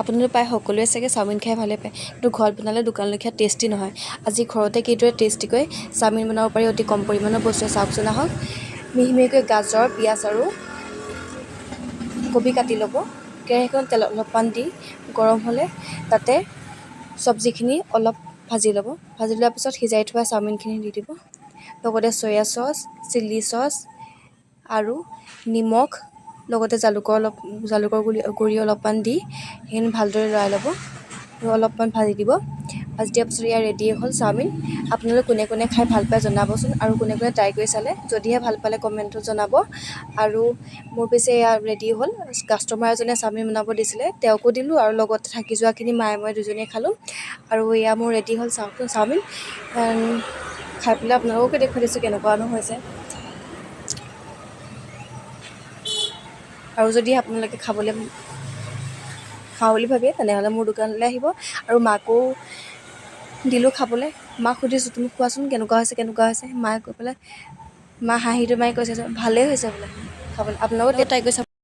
আপোনালোকে প্ৰায় সকলোৱে চাগে চাওমিন খাই ভালে পায়, কিন্তু ঘৰত বনালে দোকানলৈ খোৱা টেষ্টি নহয়। আজি ঘৰতে কিদৰে টেষ্টিকৈ চাওমিন বনাব পাৰি অতি কম পৰিমাণৰ বস্তুৱে চাওকচোন আহক। মিহি মিহিকৈ গাজৰ, পিঁয়াজ আৰু কবি কাটি ল'ব। কেৰাহীখনত তেল অলপমান দি গৰম হ'লে তাতে চব্জিখিনি অলপ ভাজি ল'ব। ভাজি লোৱাৰ পিছত সিজাই থোৱা চাওমিনখিনি দি দিব, লগতে চয়া চচ, চিলি চচ আৰু নিমখ, লগতে জালুকৰ গুড়ি অলপমান দি সেইখিনি ভালদৰে লৰাই ল'ব আৰু অলপমান ভাজি দিব। ভাজি দিয়াৰ পিছত এয়া ৰেডিয়ে হ'ল চাওমিন। আপোনালোকে কোনে কোনে খাই ভাল পায় জনাবচোন, আৰু কোনে কোনে ট্ৰাই কৰি চালে যদিহে ভাল পালে কমেণ্টত জনাব। আৰু মোৰ পিছে এয়া ৰেডি হ'ল। কাষ্টমাৰ এজনে চাওমিন বনাব দিছিলে, তেওঁকো দিলোঁ আৰু লগতে থাকি যোৱাখিনি মায়ে মই দুজনীয়ে খালোঁ। আৰু এয়া মোৰ ৰেডি হ'ল চাওমিন। খাই পেলাই আপোনালোককে দেখুৱাই দিছোঁ কেনেকুৱানো হৈছে। আৰু যদি আপোনালোকে খাওঁ বুলি ভাবে তেনেহ'লে মোৰ দোকানলৈ আহিব। আৰু মাকো দিলোঁ খাবলৈ। মাক সুধিছোঁ তুমি খোৱাচোন কেনেকুৱা হৈছে। মায়ে কৈ পেলাই মা হাঁহিটো মাৰি কৈছে যে ভালেই হৈছে বোলে খাবলৈ। আপোনালোকেও ট্ৰাই কৰি চাব।